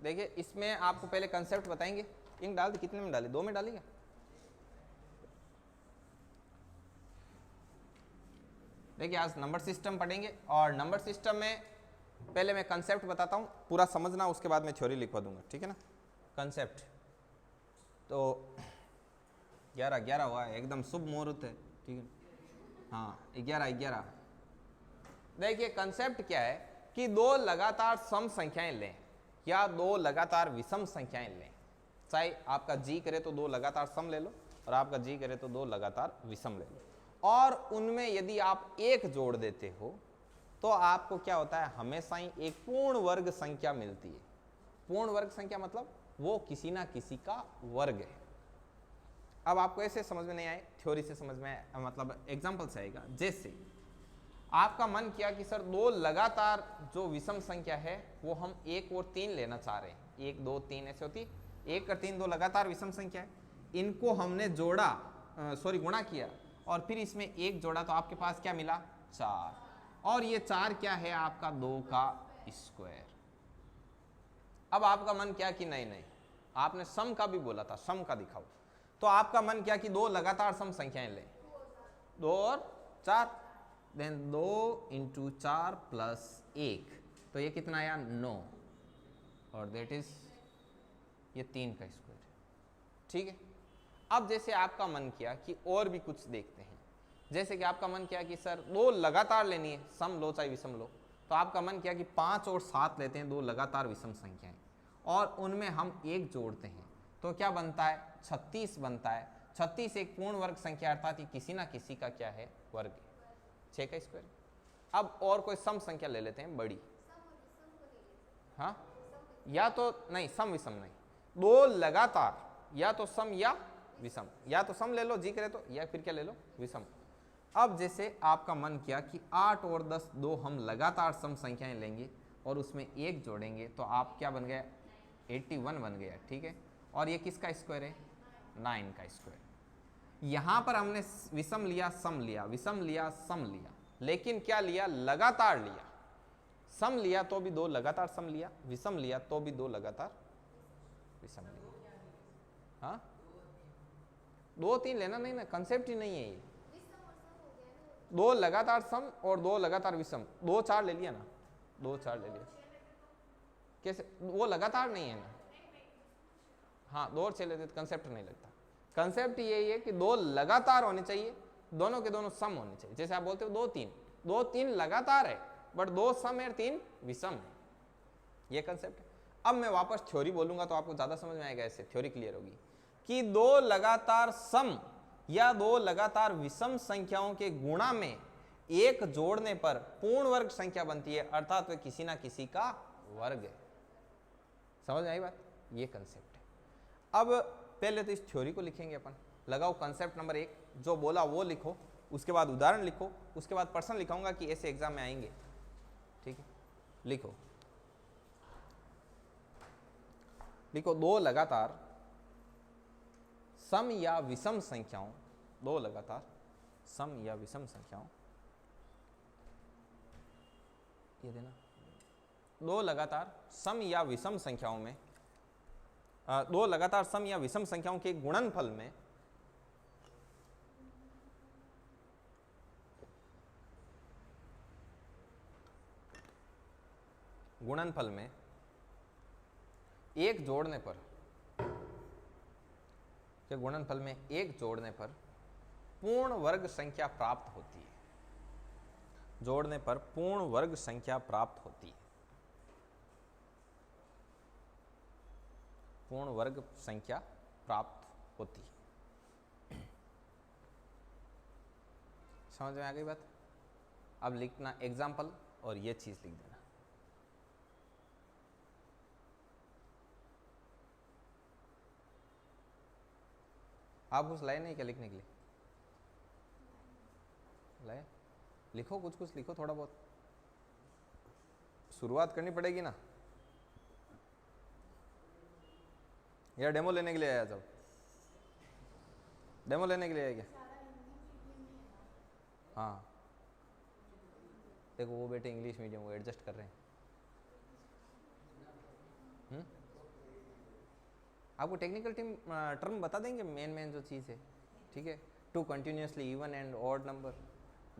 देखिए इसमें आपको पहले कंसेप्ट बताएंगे। इंक डाल दी, कितने में डाली, 2 में डाली क्या? देखिए आज नंबर सिस्टम पढ़ेंगे और नंबर सिस्टम में पहले मैं कंसेप्ट बताता हूँ, पूरा समझना, उसके बाद मैं थ्योरी लिखवा दूंगा, ठीक है ना। कंसेप्ट तो 11 हुआ है, एकदम शुभ मुहूर्त है, ठीक है। हाँ 11। देखिए कंसेप्ट क्या है कि दो लगातार सम संख्याएं लें या दो लगातार विषम संख्याएं लें। चाहे आपका जी करे तो दो लगातार सम ले लो और आपका जी करे तो दो लगातार विषम ले लो, और उनमें यदि आप एक जोड़ देते हो तो आपको क्या होता है, हमेशा ही एक पूर्ण वर्ग संख्या मिलती है। पूर्ण वर्ग संख्या मतलब वो किसी ना किसी का वर्ग है। अब आपको ऐसे समझ में नहीं आए, थ्योरी से समझ में आए, मतलब एग्जाम्पल से आएगा। जैसे आपका मन किया कि सर दो लगातार जो विषम संख्या है वो हम 1 और 3 लेना चाह रहे हैं, 1 2 3 ऐसे होती, 1 और 3 दो लगातार विषम संख्या है, इनको हमने जोड़ा, गुणा किया और फिर इसमें 1 जोड़ा तो आपके पास क्या मिला, 4, और ये 4 क्या है आपका 2 का स्क्वायर। अब आपका मन क्या कि नहीं, आपने सम का भी बोला था, सम का दिखाओ, तो आपका मन क्या कि दो लगातार सम संख्याएं लें, 2 और 4, देन 2 इंटू 4 प्लस 1, तो ये कितना आया 9, और देट इज ये 3 का स्क्वायर, ठीक है। अब जैसे आपका मन किया कि और भी कुछ देखते हैं, जैसे कि आपका मन किया कि सर दो लगातार लेनी है, सम लो चाहे विषम लो, तो आपका मन किया कि 5 और 7 लेते हैं, दो लगातार विषम संख्याएं, और उनमें हम 1 जोड़ते हैं, तो क्या बनता है 36 बनता है। 36 एक पूर्ण वर्ग संख्या अर्थात ये किसी ना किसी का क्या है, वर्ग है, 6 का स्क्वायर। अब और कोई सम संख्या ले लेते हैं बड़ी, हाँ, या तो नहीं सम विषम नहीं, दो लगातार, या तो सम या विषम, या तो सम ले लो जी करे तो, या फिर क्या ले लो विषम। अब जैसे आपका मन किया कि 8 और 10 दो हम लगातार सम संख्याएं लेंगे और उसमें 1 जोड़ेंगे, तो आप क्या बन गया 81 बन गया, ठीक है। और ये किसका स्क्वायर है, 9 का स्क्वायर। यहां पर हमने विषम लिया सम लिया, विषम लिया सम लिया, लेकिन क्या लिया, लगातार लिया। सम लिया तो भी दो लगातार सम लिया, विषम लिया तो भी दो लगातार विषम लिया। हाँ 2 3 लेना नहीं ना, कंसेप्ट ही नहीं है ये। दो लगातार सम और दो लगातार विषम, 2 4 ले लिया ना, 2 4 ले लिया, कैसे वो लगातार नहीं है ना। हाँ 2 और 6 लेते तो कंसेप्ट नहीं लगता। कंसेप्ट यही है कि दो लगातार होने चाहिए, दोनों के दोनों सम होने चाहिए। जैसे आप बोलते हो 2 3 लगातार है, बट 2 सम है 3 विषम है, ये कंसेप्ट है। अब मैं वापस थ्योरी बोलूंगा तो आपको ज्यादा समझ में आएगा, ऐसे थ्योरी क्लियर होगी कि दो लगातार सम या दो लगातार विषम संख्याओं के गुणा में 1 जोड़ने पर पूर्ण वर्ग संख्या बनती है, अर्थात वह किसी ना किसी का वर्ग है। समझ में आई बात, ये कंसेप्ट है। अब पहले तो इस थ्योरी को लिखेंगे अपन, लगाओ कंसेप्ट नंबर 1, जो बोला वो लिखो, उसके बाद उदाहरण लिखो, उसके बाद प्रश्न लिखाऊंगा कि ऐसे एग्जाम में आएंगे, ठीक है। लिखो दो लगातार सम या विषम संख्याओं, दो लगातार सम या विषम संख्याओं, ये देना, दो लगातार सम या विषम संख्याओं में, दो लगातार सम या विषम संख्याओं के गुणनफल में एक जोड़ने पर, के गुणनफल में 1 जोड़ने पर पूर्ण वर्ग संख्या प्राप्त होती है, जोड़ने पर पूर्ण वर्ग संख्या प्राप्त होती है, पूर्ण वर्ग संख्या प्राप्त होती है। समझ में आ गई बात। अब लिखना एग्जाम्पल और ये चीज लिख देना। आप कुछ लाए नहीं क्या लिखने के लिए, लाए, लिखो कुछ लिखो, थोड़ा बहुत शुरुआत करनी पड़ेगी ना, या डेमो लेने के लिए आया, जब डेमो लेने के लिए आया क्या? हाँ देखो वो बेटे इंग्लिश मीडियम, वो एडजस्ट कर रहे हैं। आपको टेक्निकल टर्म बता देंगे मेन जो चीज़ है, ठीक है। Two continuously even and odd number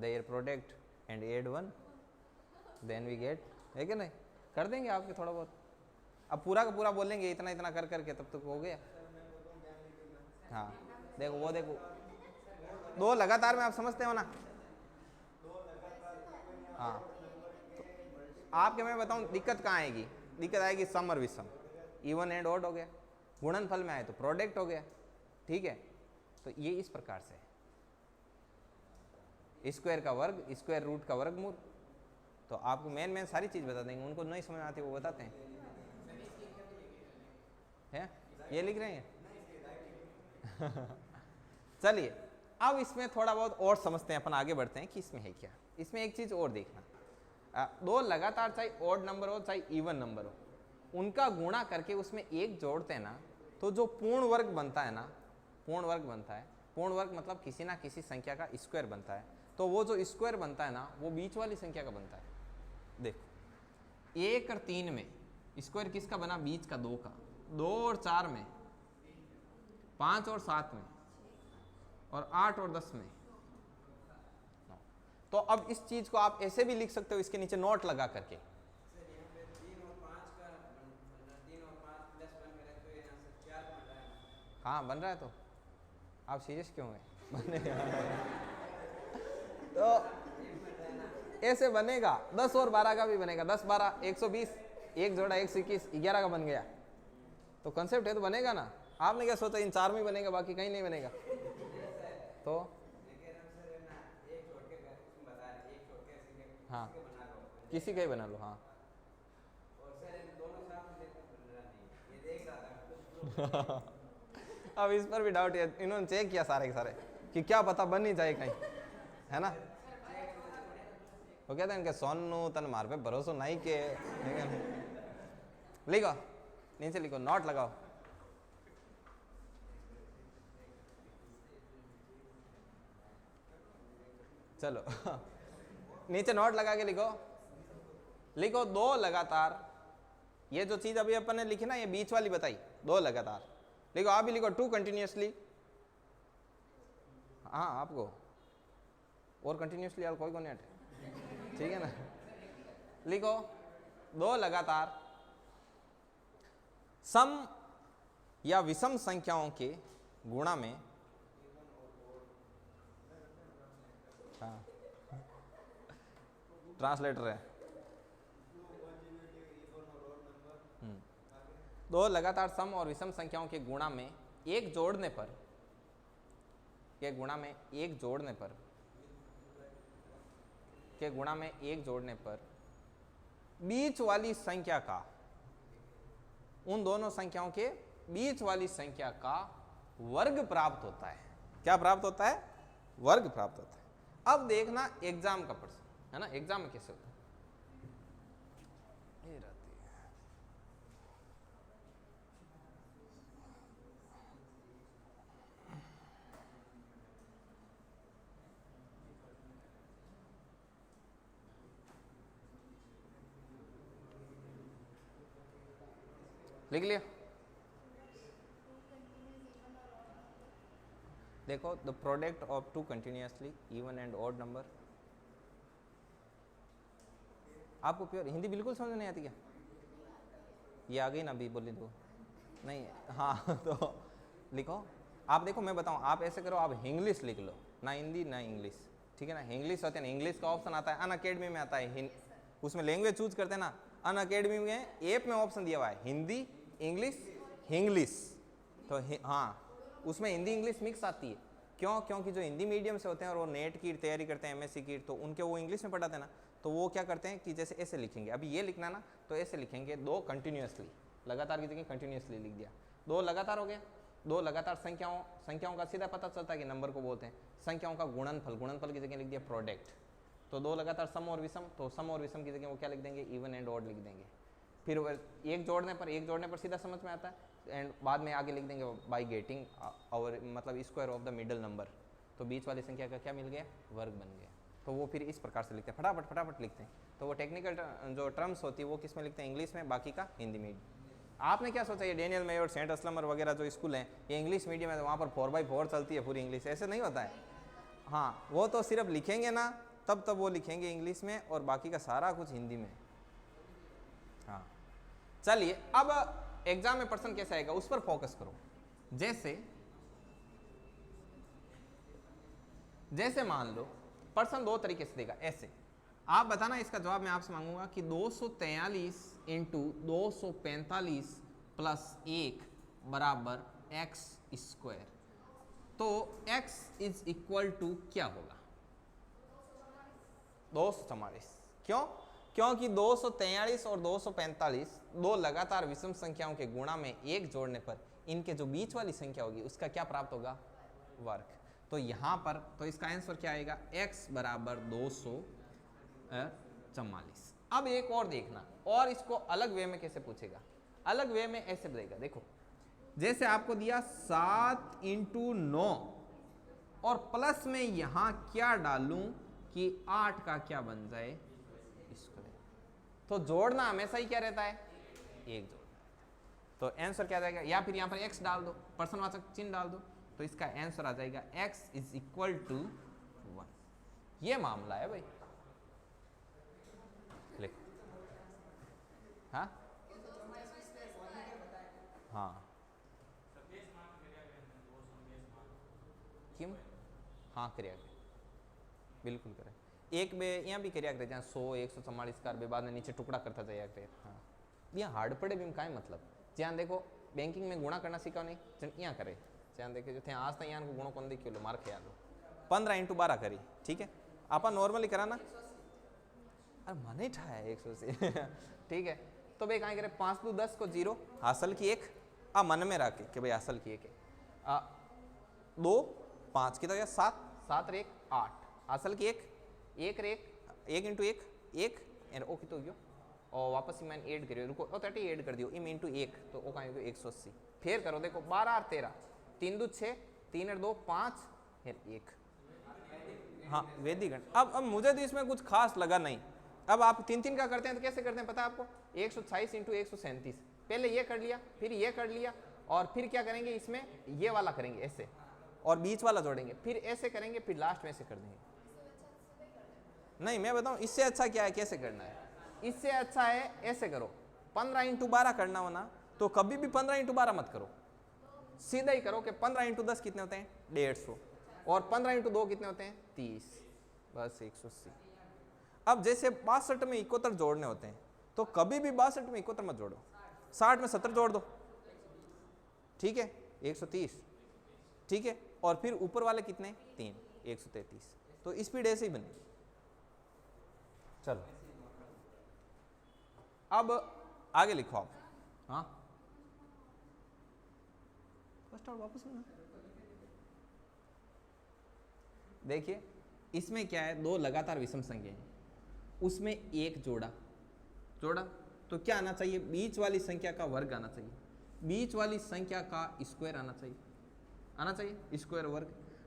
there product and add one then we get, है कि नहीं, कर देंगे आपके थोड़ा बहुत। अब पूरा का पूरा बोलेंगे इतना इतना कर करके तब तक हो गया। हाँ देखो वो देखो दो लगातार में आप समझते हो ना। हाँ तो आपके मैं बताऊं दिक्कत कहाँ आएगी, दिक्कत आएगी सम और विषम, इवन एंड ऑड हो गया, गुणनफल में आए तो प्रोडक्ट हो गया, ठीक है। तो ये इस प्रकार से स्क्वायर का वर्ग, स्क्वायर रूट का वर्गमूल, तो आपको मेन सारी चीज बता देंगे। उनको नहीं समझ आती वो बताते हैं, है? ये लिख रहे हैं चलिए अब इसमें थोड़ा बहुत और समझते हैं, अपन आगे बढ़ते हैं कि इसमें है क्या। इसमें एक चीज और देखना, दो लगातार चाहे ऑड नंबर हो चाहे इवन नंबर हो, उनका गुणा करके उसमें एक जोड़ते हैं ना, तो जो पूर्ण वर्ग बनता है ना, पूर्ण वर्ग बनता है, पूर्ण वर्ग मतलब किसी ना किसी संख्या का स्क्वायर बनता है, तो वो जो स्क्वायर बनता है ना वो बीच वाली संख्या का बनता है। देखो 1 और 3 में स्क्वायर किसका बना, बीच का 2 का, 2 और 4 में, 5 और 7 में, और 8 और 10 में। तो अब इस चीज को आप ऐसे भी लिख सकते हो, इसके नीचे नोट लगा करके, हाँ बन रहा है। तो आप सीरियस क्यों है, बनेगा तो ऐसे बनेगा, 10 और 12 का भी बनेगा, 10 12 120, 1 जोड़ा 121, 11 का बन गया। तो कंसेप्ट है तो बनेगा ना। आपने क्या सोचा इन 4 में बनेगा बाकी कहीं नहीं बनेगा, तो हाँ किसी का ही बना लो। हाँ अब इस पर भी डाउट है, इन्होंने चेक किया सारे के सारे कि क्या पता बन नहीं जाए कहीं, है ना। वो कहते हैं इनके सोनू तन मार पे भरोसा नहीं के, लिखो नीचे लिखो, नोट लगाओ। चलो नीचे नोट लगा के लिखो, लिखो दो लगातार, ये जो चीज अभी अपन ने लिखी ना ये बीच वाली बताई, दो लगातार लिखो। आप भी लिखो टू कंटिन्यूसली, हाँ आपको और कंटिन्यूसली यार कोई को नहीं हटे, ठीक है ना। लिखो दो लगातार सम या विषम संख्याओं के गुणा में, हाँ ट्रांसलेटर है, दो लगातार सम और विषम संख्याओं के गुणा में एक जोड़ने पर, के गुणा में एक जोड़ने पर, के गुणा में एक जोड़ने पर बीच वाली संख्या का, उन दोनों संख्याओं के बीच वाली संख्या का वर्ग प्राप्त होता है। क्या प्राप्त होता है, वर्ग प्राप्त होता है। अब देखना एग्जाम का प्रश्न है ना, एग्जाम में कैसे होता है, ये रहती है। लिख लिया, देखो the product of two continuously even and odd number. आपको प्योर हिंदी बिल्कुल समझ नहीं आती क्या, ये आ गई ना अभी बोली तो नहीं, हाँ तो लिखो। आप देखो मैं बताऊं, आप ऐसे करो, आप इंग्लिश लिख लो, ना हिंदी ना इंग्लिश, ठीक है ना। इंग्लिश होते हैं ना, इंग्लिश का ऑप्शन आता है अन अकेडमी में आता है, उसमें लैंग्वेज चूज करते हैं ना। अन अकेडमी में ऐप में ऑप्शन दिया हुआ है हिंदी इंग्लिश इंग्लिश, तो हाँ उसमें हिंदी इंग्लिश मिक्स आती है। क्यों, क्योंकि जो हिंदी मीडियम से होते हैं और वो नेट की तैयारी करते हैं, एमएससी की, तो उनके वो इंग्लिश में पढ़ाते हैं ना, तो वो क्या करते हैं कि जैसे ऐसे लिखेंगे, अभी ये लिखना ना तो ऐसे लिखेंगे, दो कंटिन्यूसली, लगातार की जगह कंटिन्यूसली लिख दिया, दो लगातार हो गया। दो लगातार संख्याओं का सीधा पता चलता है कि नंबर को बोलते हैं, संख्याओं का गुणनफल, गुणनफल की जगह लिख दिया प्रोडक्ट। तो दो लगातार सम और विषम, तो सम और विषम की जगह वो क्या लिख देंगे, इवन एंड ऑड लिख देंगे। फिर एक जोड़ने पर सीधा समझ में आता है, एंड बाद में आगे लिख देंगे बाई गेटिंग और मतलब square of the middle number, तो बीच वाली संख्या का क्या मिल गया, वर्ग बन गया। तो वो फिर इस प्रकार से लिखते हैं, फटाफट फटाफट लिखते हैं। तो वो टेक्निकल जो टर्म्स होती है वो किस में लिखते हैं, इंग्लिश में, बाकी का हिंदी में। आपने क्या सोचा ये डेनियल मेयर, सेंट असलमर वगैरह जो स्कूल हैं ये इंग्लिश मीडियम है, तो वहाँ पर 4x4 चलती है पूरी इंग्लिश, ऐसे नहीं होता है। हाँ, वो तो सिर्फ लिखेंगे ना तब वो लिखेंगे इंग्लिश में और बाकी का सारा कुछ हिंदी में। हाँ चलिए, अब एग्जाम में पर्सन कैसे आएगा उस पर फोकस करो। जैसे मान लो पर्सन दो तरीके से देगा, ऐसे आप बताना, इसका जवाब मैं आपसे मांगूंगा कि 243 इंटू 245 प्लस 1 बराबर एक्स स्क्वायर, तो x इज इक्वल टू क्या होगा? 244। क्यों? क्योंकि 243 और 245 दो लगातार विषम संख्याओं के गुणा में एक जोड़ने पर इनके जो बीच वाली संख्या होगी उसका क्या प्राप्त होगा? वर्ग। तो यहां पर तो इसका आंसर क्या आएगा? x बराबर 244। अब एक और देखना, और इसको अलग वे में कैसे पूछेगा? अलग वे में ऐसे देगा, देखो जैसे आपको दिया 7 इंटू 9 और प्लस में यहां क्या डालूं कि 8 का क्या बन जाए? स्क्वायर। तो जोड़ना हमेशा ही क्या रहता है? एक जोड़ना। तो आंसर क्या जाएगा? या फिर यहां पर x डाल दो, पर्सनवाचक चिन्ह डाल दो, तो इसका आंसर आ जाएगा x इज इक्वल टू 1। ये मामला है भाई, लिखो। हाँ हाँ किम हाँ કર્યા बिल्कुल करे। एक बे यहाँ भी કર્યા કરે, જ્યાં 100 144 कार बे बाद में नीचे टुकड़ा करता जाया करे। हाँ, यहाँ हार्ड पड़े भी काई मतलब, ज्યાં देखो बैंकिंग में गुणा करना सीखा नहीं, यहाँ करे, જ્યાં देखे जो थे आज तक यहाँ को गुणो कौन देखियो लो मार ख्याल 15 इंटू 12 करी, ठीक है। आप नॉर्मली कराना, अरे मने ठाया 180 ठीक है। तो भाई कहीं करे 5 2 10 को 0, हासिल की 1 आ मन में रखे कि भाई हासिल की 1 है, 2 5 की तो 7 7 रे 8, हासिल की 1 1 रे 1 इंटू 1 1 एंड ओ की तो गयो और वापस ही मैंने ऐड करियो, रुको 30 ऐड कर दियो इम इंटू 1 तो ओ कहीं गयो 180। फिर करो, देखो 12 और 13 3 2 6 3 और 2 5 फिर 1। हाँ वैदिक गणित। अब मुझे तो इसमें कुछ खास लगा नहीं। अब आप 3 3 का करते हैं तो कैसे करते हैं पता है आपको? 128 इंटू 137, पहले ये कर लिया, फिर ये कर लिया, और फिर क्या करेंगे इसमें ये वाला करेंगे ऐसे, और बीच वाला जोड़ेंगे, फिर ऐसे करेंगे, फिर लास्ट में ऐसे कर देंगे। नहीं मैं बताऊं इससे अच्छा क्या है, कैसे करना है? इससे अच्छा है ऐसे करो, 15 इंटू 12 करना हो ना तो कभी भी 15 इंटू 12 मत करो, सीधा ही करो कि 15 इंटू 10 कितने होते हैं? 150, और 15 इंटू 2 कितने होते हैं? 30, बस 180। अब जैसे 62 में 71 जोड़ने होते हैं तो कभी भी 62 में 71 मत जोड़ो, 60 में 70 जोड़ दो, ठीक है, 130, ठीक है, और फिर ऊपर वाले कितने? 3, 133। तो स्पीड ऐसे ही बनी। चलो अब आगे लिखो आप। हाँ फर्स्ट आउट वापस होना। देखिए इसमें क्या है, दो लगातार विषम संख्याएं, उसमें एक जोड़ा तो क्या आना चाहिए? बीच वाली संख्या का वर्ग आना चाहिए, बीच वाली संख्या का स्क्वायर आना चाहिए स्क्वायर वर्ग।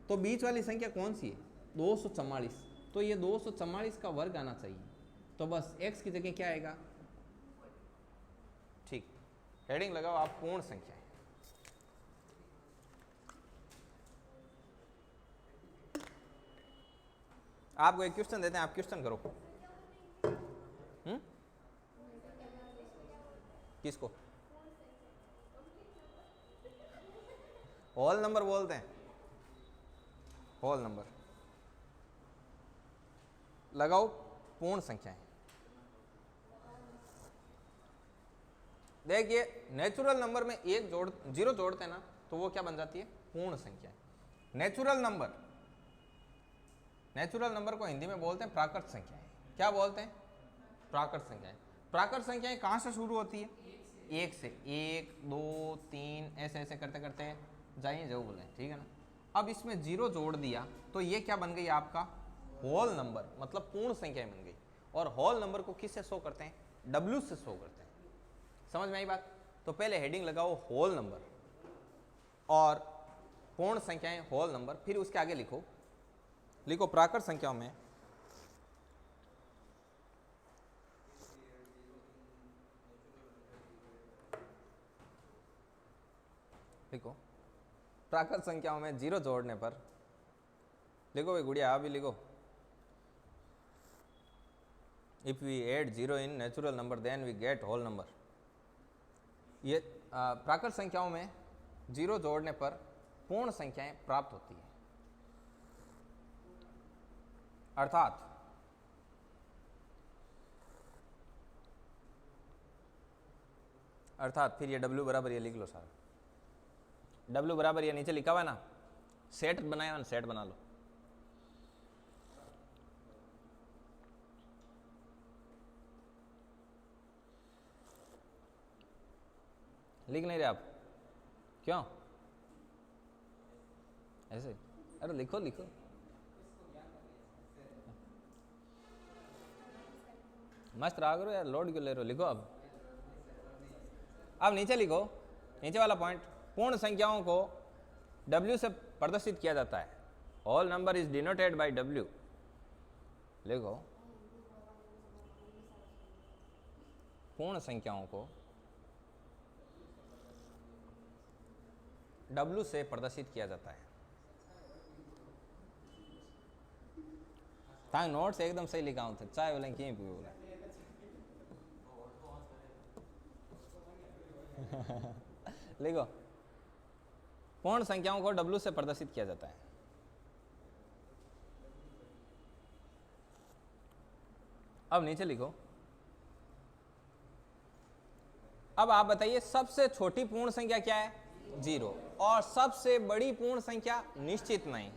तो बीच वाली संख्या कौन सी है? 244, तो ये 244 का वर्ग आना चाहिए, तो बस x की जगह क्या आएगा? ठीक, हेडिंग लगाओ आप पूर्ण संख्या। आपको एक क्वेश्चन देते हैं, आप क्वेश्चन करो। किसको? होल नंबर बोलते हैं, होल नंबर। लगाओ पूर्ण संख्याएं। देखिए नेचुरल नंबर में एक जोड़ 0 जोड़ते हैं ना तो वो क्या बन जाती है? पूर्ण संख्या। नेचुरल नंबर को हिंदी में बोलते हैं प्राकृत संख्याएं। क्या बोलते हैं? प्राकृत संख्याएं। प्राकृत संख्याएं कहां से शुरू होती है? 1 से, 1 2 3 ऐसे ऐसे करते करते जाइए जो बोले, ठीक है ना। अब इसमें 0 जोड़ दिया तो ये क्या बन गई आपका? होल नंबर, मतलब पूर्ण संख्याएं बन गई। और होल नंबर को किससे शो करते हैं? W से शो करते हैं। समझ में आई बात? तो पहले हेडिंग लगाओ होल नंबर और पूर्ण संख्याएं होल नंबर, फिर उसके आगे लिखो प्राकृत संख्याओं में लिखो प्राकृत संख्याओं में जीरो जोड़ने पर, लिखो भाई गुड़िया आप भी लिखो, if we add zero in natural number then we get whole number. ये प्राकृत संख्याओं में जीरो जोड़ने पर पूर्ण संख्याएं प्राप्त होती है। अर्थात फिर ये W बराबर ये लिख लो सारा, W बराबर ये नीचे लिखा हुआ है ना, सेट बनाया ना, सेट बना लो। लिख नहीं रहे आप, क्यों ऐसे? अरे लिखो लिखो, मस्त रहा करो यार, लोड क्यों ले रहे हो? लिखो अब नीचे लिखो, नीचे वाला पॉइंट, पूर्ण संख्याओं को W से प्रदर्शित किया जाता है। All number is denoted by W। लिखो पूर्ण संख्याओं को W से प्रदर्शित किया जाता है। ताकि नोट्स एकदम सही लिखा हूं, चाय बोले क्यों पी बोले लिखो पूर्ण संख्याओं को W से प्रदर्शित किया जाता है। अब नीचे लिखो, अब आप बताइए सबसे छोटी पूर्ण संख्या क्या है? जीरो। और सबसे बड़ी पूर्ण संख्या निश्चित नहीं।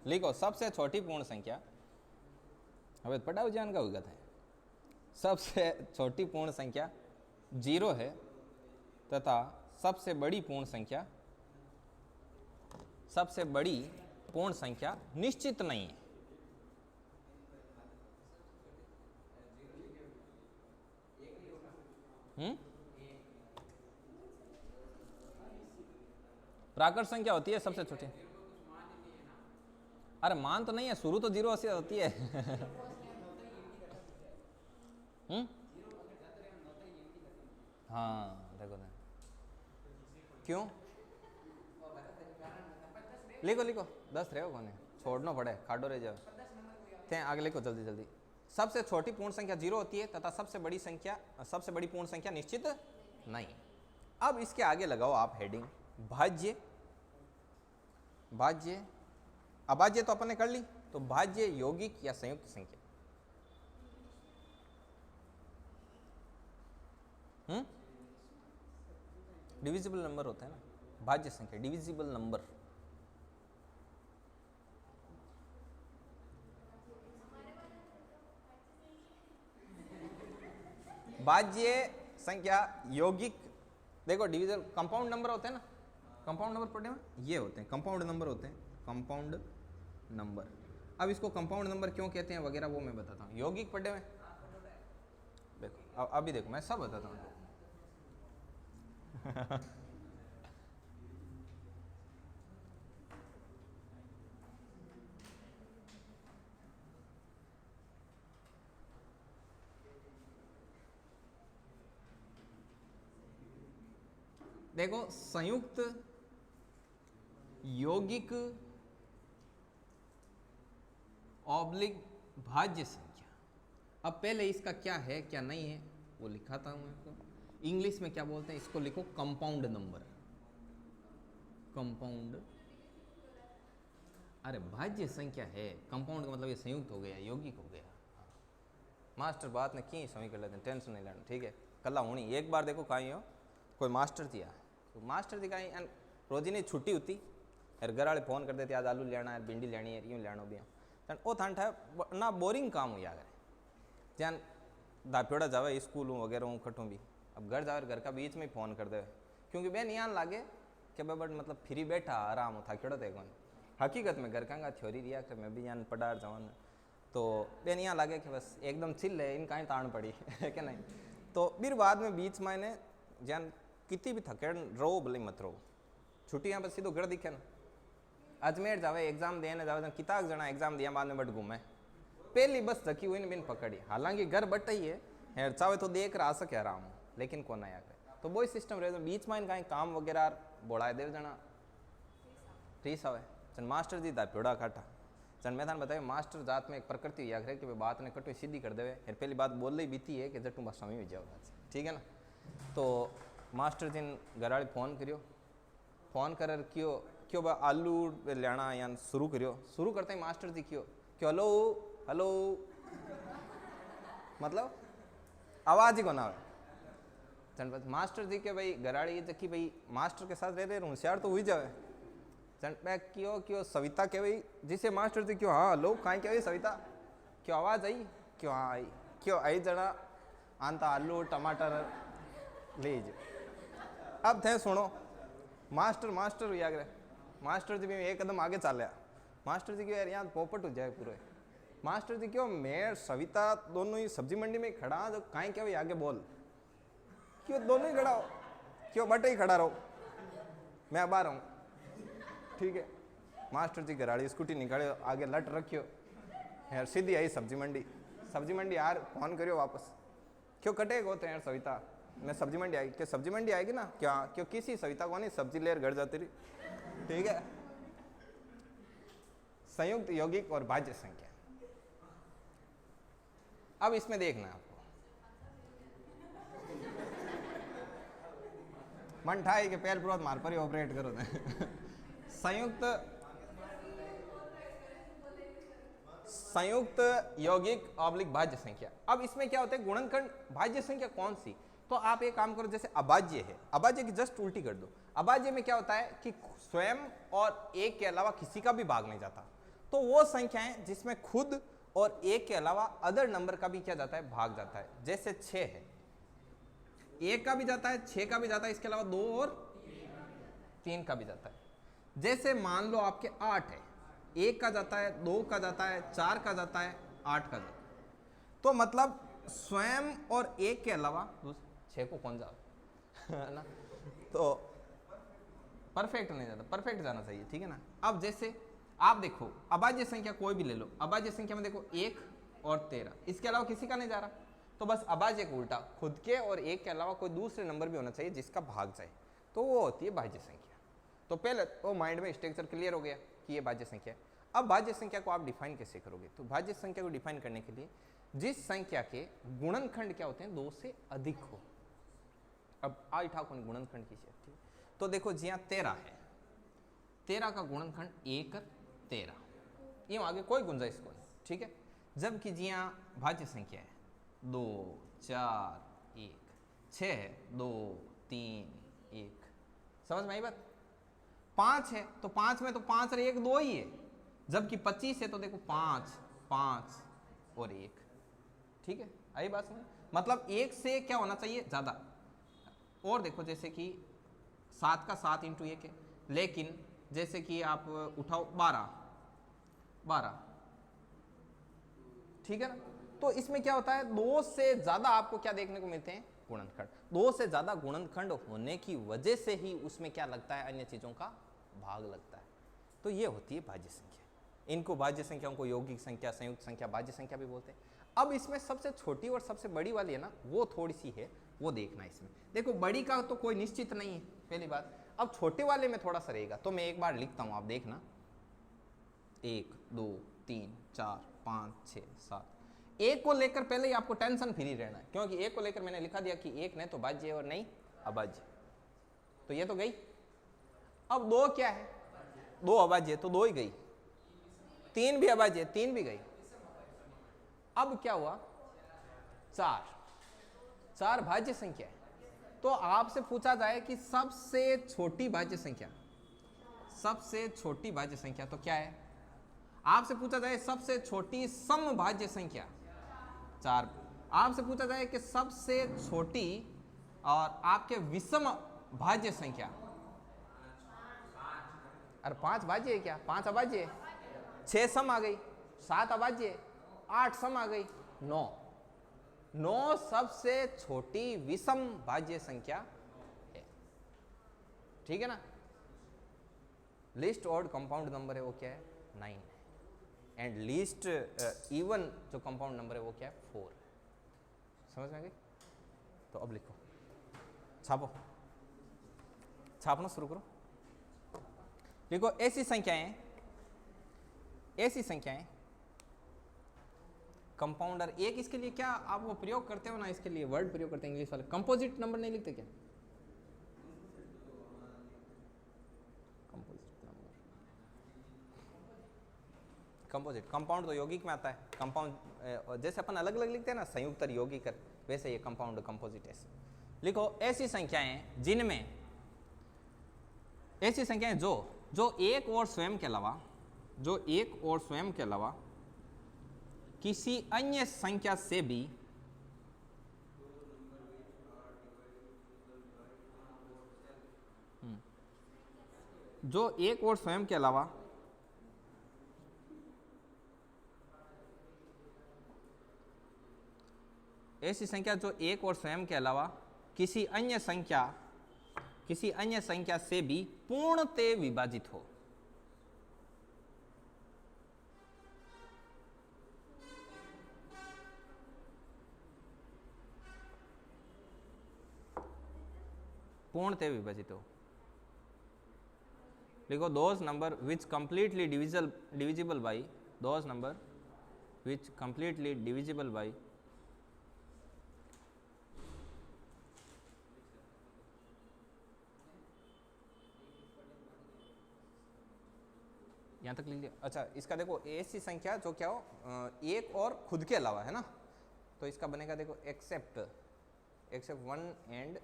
लिखो सबसे छोटी पूर्ण संख्या, अब पढ़ा जान का उगत है, सबसे छोटी पूर्ण संख्या जीरो है तथा सबसे बड़ी पूर्ण संख्या निश्चित नहीं है। प्राकृत संख्या होती है सबसे छोटी। अरे मान तो नहीं है, शुरू तो जीरो से होती है हाँ देखो ना, क्यों? लिखो लिखो 10 रहे हो कौन है, छोड़ना पड़े, खाडो रह जाओ। आगे लिखो जल्दी जल्दी। सबसे छोटी पूर्ण संख्या जीरो होती है तथा सबसे बड़ी पूर्ण संख्या निश्चित नहीं। अब इसके आगे लगाओ आप हेडिंग भाज्य। भाज्य अभाज्य तो अपन ने कर ली, तो भाज्य यौगिक या संयुक्त संख्या। डिविजिबल नंबर होता है ना, भाज्य संख्या डिविजिबल नंबर। भाज्य संख्या यौगिक, देखो डिविजन कंपाउंड नंबर होते हैं ना, कंपाउंड नंबर पढ़ने में ये होते हैं, कंपाउंड नंबर होते हैं, कंपाउंड नंबर। अब इसको कंपाउंड नंबर क्यों कहते हैं वगैरह वो मैं बताता हूँ। यौगिक पढ़ने में देखो, अभी देखो मैं सब बताता हूँ देखो संयुक्त, यौगिक, ऑब्लिक भाज्य संख्या। अब पहले इसका क्या है क्या नहीं है वो लिखाता हूं आपको। इंग्लिश में क्या बोलते हैं इसको, लिखो कंपाउंड नंबर। कंपाउंड, अरे भाज्य संख्या है, कंपाउंड का मतलब ये संयुक्त हो गया, यौगिक हो गया। मास्टर बात ने की समझ कर लेते हैं, टेंशन नहीं लेना, ठीक है। कल होनी एक बार देखो कहीं हो कोई मास्टर थी, तो मास्टर थी कहीं रोजी नहीं छुट्टी होती यार, घर वाले फोन कर देते आज आलू लेना है, भिंडी लेनी है, यूँ लेना भी वो ठंड है ना, बोरिंग काम हो यार। जैन दाप्योड़ा जावे स्कूल हूँ वगैरह हूँ खटूँ भी, अब घर जावे घर का बीच में फ़ोन कर दे, क्योंकि बेन यहाँ लागे कि बट मतलब फ्री बैठा आराम हो, थाक्योड़ा थे कौन। हकीकत में घर का थ्योरी रिया कि मैं भी यहाँ पढ़ा जाऊँ, तो बेन यहाँ लागे कि बस एकदम चिल है, इनका ही ताण पड़ी है कि नहीं। तो फिर बाद में बीच में ने जैन कितनी भी थकेड़ रो भले मत रो, छुट्टियाँ बस सीधो घर दिखे ना। अजमेर जावे एग्जाम देने जावे, किताब जना एग्जाम दिया बाद में बट घूमे, पहली बस धकी हुई ने बिन पकड़ी। हालांकि घर बट ही है चाहे तो देख रहा सके आराम, लेकिन कौन आया कर तो वो सिस्टम रहे बीच में कहीं काम वगैरह बोलाए देव जना रीस आवे चन मास्टर जी दा प्योड़ा काटा चन मैं थाने बताया मास्टर जात में एक प्रकृति याद है कि वे बात ने कटो सीधी कर देवे फिर पहली बात बोल रही बीती है कि जट्टू बस समय जाओ ठीक है ना। तो मास्टर जी ने घर वाले फोन कर क्यों क्यों बा आलू लेना या शुरू करियो शुरू करते ही मास्टर जी क्यों हेलो हेलो मतलब आवाज ही को ना आवे मास्टर जी के भाई घराड़ी जबकि भाई मास्टर के साथ रह होशियार तो हुई जावे क्यों क्यों सविता के भाई जिसे मास्टर जी क्यों हाँ हेलो कहीं क्या सविता क्यों आवाज आई क्यों हाँ आई क्यों आई जना आंता आलू टमाटर लीजिए। अब थे सुनो मास्टर मास्टर याद रहे मास्टर जी भी एक कदम आगे चल मास्टर जी क्यों यार यहाँ पोपट हो जाए पूरे मास्टर जी क्यों मैं सविता दोनों ही सब्जी मंडी में खड़ा तो कहीं क्या आगे बोल क्यों दोनों ही खड़ा हो क्यों बटे ही खड़ा रहो मैं बाहर हूँ ठीक है। मास्टर जी घराड़ी स्कूटी निकाले आगे लट रखियो यार सीधी आई सब्जी मंडी यार फोन करियो वापस क्यों कटेगा होते यार सविता मैं सब्जी मंडी आई क्या सब्जी मंडी आएगी ना क्या क्यों किसी सविता को नहीं सब्जी लेकर घर जाती रही ठीक है। संयुक्त यौगिक और भाज्य संख्या अब इसमें देखना आपको मन ठाई के पैर पुरोत मार पर ही ऑपरेट करो संयुक्त यौगिक ऑब्लिक भाज्य संख्या। अब इसमें क्या होता है गुणनखंड भाज्य संख्या कौन सी तो आप एक काम करो जैसे अभाज्य है अभाज्य की जस्ट उल्टी कर दो अभाज्य में क्या होता है कि स्वयं और एक के अलावा किसी का भी भाग नहीं जाता तो वो संख्याएं जिसमें खुद और एक के अलावा अदर नंबर का भी क्या जाता है भाग जाता है जैसे 6 है एक का भी जाता है 6 का भी जाता है इसके अलावा 2 और 3 का भी जाता है। जैसे मान लो आपके 8 है 1 का जाता है 2 का जाता है 4 का जाता है 8 का जाता है तो मतलब स्वयं और एक के अलावा 6 को कौन जाओ ना तो परफेक्ट नहीं जाता परफेक्ट जाना चाहिए ठीक है ना। अब जैसे आप देखो अभाज्य संख्या कोई भी ले लो अभाज्य संख्या में देखो 1 और 13 इसके अलावा किसी का नहीं जा रहा तो बस अभाज्य को उल्टा खुद के और एक के अलावा कोई दूसरे नंबर भी होना चाहिए जिसका भाग जाए तो वो होती है भाज्य संख्या। तो पहले वो माइंड में स्ट्रक्चर क्लियर हो गया कि ये भाज्य संख्या है। अब भाज्य संख्या को आप डिफाइन कैसे करोगे तो भाज्य संख्या को डिफाइन करने के लिए जिस संख्या के गुणनखंड क्या होते हैं 2 से अधिक हो। अब आई ठाकुर गुणनखंड की ठीक तो देखो जी यहाँ 13 है 13 का गुणनखंड 1 13 ये आगे कोई गुंजाइश को नहीं ठीक है। जबकि जी यहाँ भाज्य संख्या है 2 4 1 6 है 2 3 1 समझ में आई बात 5 है तो 5 में तो 5 और 1 2 ही है जबकि 25 है तो देखो 5 5 और 1 ठीक है। आई बात समझ मतलब 1 से क्या होना चाहिए ज्यादा। और देखो जैसे कि 7 का 7 इंटू 1 है लेकिन जैसे कि आप उठाओ 12 ठीक है ना तो इसमें क्या होता है 2 से ज्यादा आपको क्या देखने को मिलते हैं गुणनखंड 2 से ज्यादा गुणनखंड होने की वजह से ही उसमें क्या लगता है अन्य चीजों का भाग लगता है। तो ये होती है भाज्य संख्या। इनको भाज्य संख्याओं को यौगिक संख्या संयुक्त संख्या भाज्य संख्या भी बोलते हैं। अब इसमें सबसे छोटी और सबसे बड़ी वाली है ना वो थोड़ी सी है वो देखना इसमें देखो बड़ी का तो कोई निश्चित नहीं है पहली बात। अब छोटे वाले में थोड़ा सा रहेगा तो मैं एक बार लिखता हूं आप देखना 1 2 3 4 5 6 7 एक को लेकर पहले ही आपको टेंशन फ्री रहना है क्योंकि एक को लेकर मैंने लिखा दिया कि एक नहीं तो भाज्य और नहीं अभाज्य तो ये तो गई। अब 2 क्या है 2 अभाज्य तो 2 ही गई 3 भी अभाज्य 3 भी गई। अब क्या हुआ 4 भाज्य संख्या है तो आपसे पूछा जाए कि सबसे छोटी भाज्य संख्या तो क्या है आपसे पूछा जाए सबसे छोटी समभाज्य संख्या 4 आपसे पूछा जाए कि सबसे छोटी और आपके विषम भाज्य संख्या अरे 5 भाज्य है क्या 5 अभाज्य है 6 सम आ गई 7 अभाज्य है 8 सम आ गई 9 सबसे छोटी विषम भाज्य संख्या है ठीक है ना। लिस्ट ऑड कंपाउंड नंबर है वो क्या है 9 है एंड लीस्ट इवन जो कंपाउंड नंबर है वो क्या है 4 समझ में आ गई। तो अब लिखो छापो, छापना शुरू करो। देखो ऐसी संख्याएं कंपाउंडर एक, इसके लिए क्या आप वो प्रयोग करते हो ना, इसके लिए वर्ड प्रयोग करते हैं इंग्लिश वाले, कंपोजिट नंबर नहीं लिखते क्या? कंपोजिट, कंपाउंड तो यौगिक में आता है। कंपाउंड जैसे अपन अलग अलग लिखते हैं ना, संयुक्त यौगिक, वैसे ये कंपाउंड कंपोजिट है। लिखो ऐसी संख्याएं जिनमें, ऐसी संख्याएं जो एक और स्वयं के अलावा किसी अन्य संख्या से भी जो एक और स्वयं के अलावा ऐसी संख्या जो एक और स्वयं के अलावा किसी अन्य संख्या से भी पूर्णतः विभाजित हो। पूर्णतः विभाजित हो। लिखो those number which completely divisible by, those number which completely divisible by यहाँ तक लिख लिया। अच्छा, इसका देखो ऐसी संख्या जो क्या हो एक और खुद के अलावा है ना, तो इसका बनेगा देखो except one and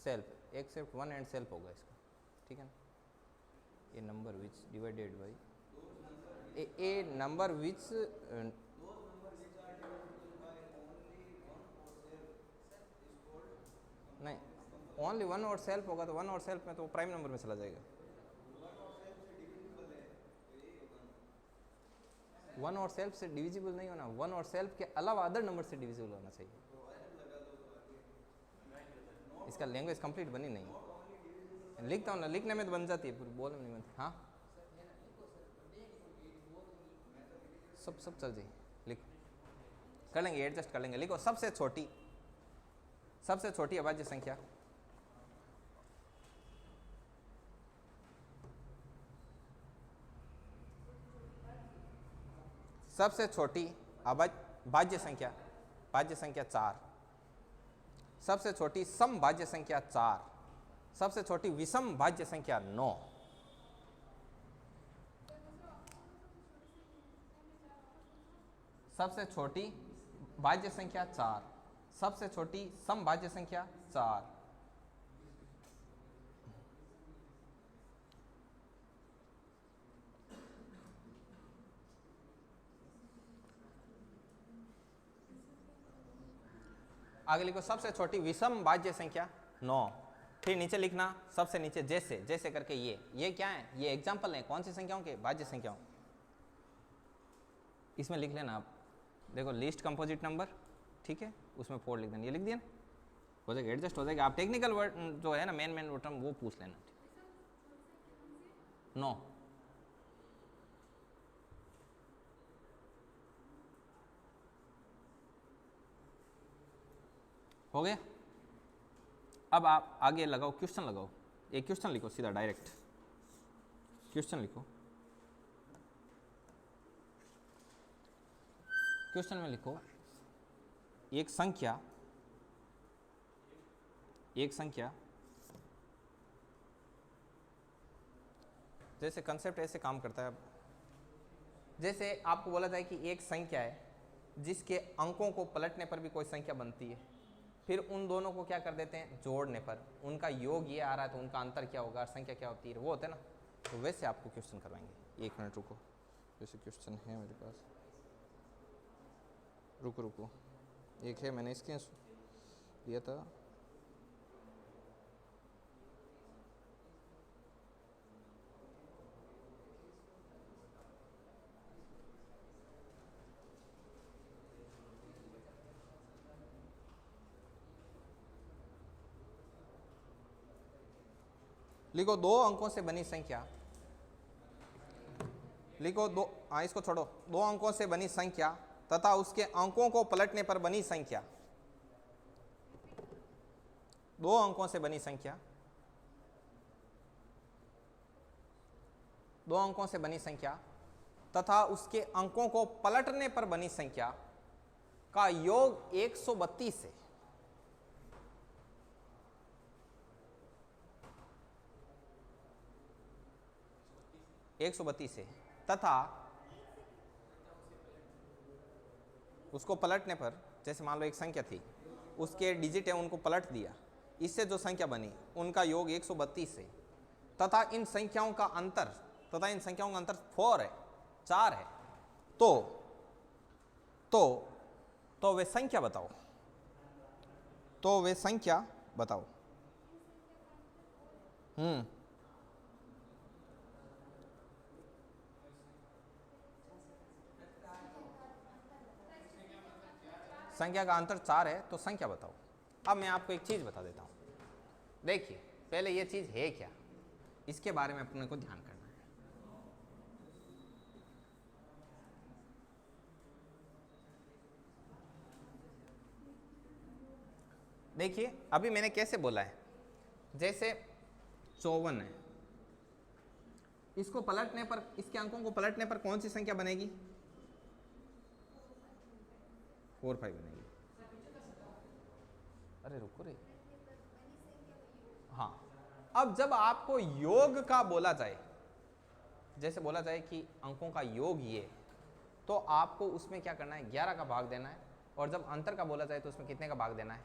self, except one and self होगा इसका, ठीक है ना। A number which divided by a number which नहीं, ओनली वन और सेल्फ होगा तो वन और सेल्फ में तो प्राइम नंबर में चला जाएगा। वन और सेल्फ से डिविजिबल नहीं होना, वन और सेल्फ के अलावा अदर नंबर से डिविजिबल होना चाहिए। इसका लैंग्वेज कंप्लीट बनी नहीं, लिखता हूँ ना, लिखने में तो बन जाती है, पूरी बोलने में नहीं बनती। हाँ सब चल जाए, लिख कर लेंगे, एडजस्ट कर लेंगे। लिखो सबसे छोटी अभाज्य संख्या सबसे छोटी भाज्य संख्या 4, सबसे छोटी सम भाज्य संख्या 4, सबसे छोटी विषम भाज्य संख्या 9, सबसे छोटी भाज्य संख्या 4, सबसे छोटी सम भाज्य संख्या 4, आगे लिखो सबसे छोटी विषम भाज्य संख्या 9, फिर नीचे लिखना सबसे नीचे जैसे करके ये क्या है, ये एग्जाम्पल है कौन सी संख्याओं के, भाज्य संख्याओं। इसमें लिख लेना आप, देखो लिस्ट कंपोजिट नंबर, ठीक है, उसमें 4 लिख देना, ये लिख दिया ना, हो जाएगा, एडजस्ट हो जाएगा। आप टेक्निकल वर्ड जो है ना मेन टर्म वो पूछ लेना। 9 हो गया। अब आप आगे लगाओ, क्वेश्चन लगाओ, एक क्वेश्चन लिखो सीधा, डायरेक्ट क्वेश्चन लिखो। क्वेश्चन में लिखो एक संख्या जैसे कंसेप्ट ऐसे काम करता है। जैसे आपको बोला जाए कि एक संख्या है जिसके अंकों को पलटने पर भी कोई संख्या बनती है, फिर उन दोनों को क्या कर देते हैं, जोड़ने पर उनका योग ये आ रहा है तो उनका अंतर क्या होगा, संख्या क्या होती है, वो होता है ना। तो वैसे आपको क्वेश्चन करवाएंगे। 1 मिनट रुको, वैसे क्वेश्चन है मेरे पास, रुको एक है, मैंने इसके दिया था। लिखो 2 अंकों से बनी संख्या, लिखो इसको छोड़ो, 2 अंकों से बनी संख्या तथा उसके अंकों को पलटने पर बनी संख्या। दो अंकों से बनी संख्या, दो अंकों से बनी संख्या तथा उसके अंकों को पलटने पर बनी संख्या का योग 132 है। है तथा उसको पलटने पर, जैसे मान लो एक संख्या थी, उसके डिजिट है उनको पलट दिया, इससे जो संख्या बनी उनका योग 132 है तथा इन संख्याओं का अंतर 4 है, 4 है। तो वे संख्या बताओ, संख्या का अंतर 4 है तो संख्या बताओ। अब मैं आपको एक चीज बता देता हूं, देखिए पहले ये चीज है क्या, इसके बारे में अपने को ध्यान करना है। देखिए अभी मैंने कैसे बोला है, जैसे 54 है, इसको पलटने पर, इसके अंकों को पलटने पर कौन सी संख्या बनेगी? 4 5 बनेगी। अरे रुको रे, हाँ। अब जब आपको योग का बोला जाए, जैसे बोला जाए कि अंकों का योग ये, तो आपको उसमें क्या करना है? 11 का भाग देना है। और जब अंतर का बोला जाए तो उसमें कितने का भाग देना है?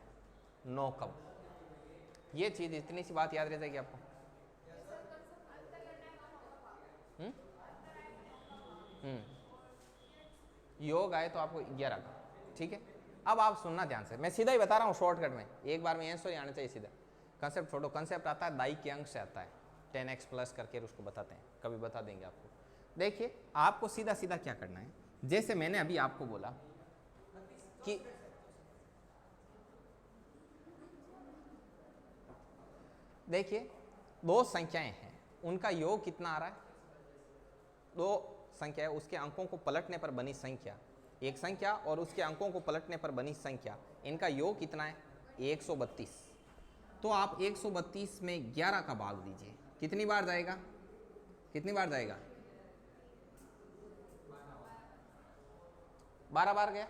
9 का। ये चीज, इतनी सी बात याद रह जाएगी आपको। योग आए तो आपको 11 का, ठीक है। अब आप सुनना ध्यान से, मैं सीधा ही बता रहा हूँ शॉर्टकट में, एक बार में आंसर ही आना चाहिए सीधा। कंसेप्ट छोड़ो, कंसेप्ट आता है दाई के अंक से आता है, 10x प्लस करके उसको बताते हैं, कभी बता देंगे आपको। देखिए आपको सीधा सीधा क्या करना है, जैसे मैंने अभी आपको बोला कि देखिए दो संख्याएं हैं, उनका योग कितना आ रहा है? दो संख्या है, उसके अंकों को पलटने पर बनी संख्या, एक संख्या और उसके अंकों को पलटने पर बनी संख्या, इनका योग कितना है? 132। तो आप 132 में 11 का भाग दीजिए, कितनी बार जाएगा? कितनी बार जाएगा? 12 बार गया।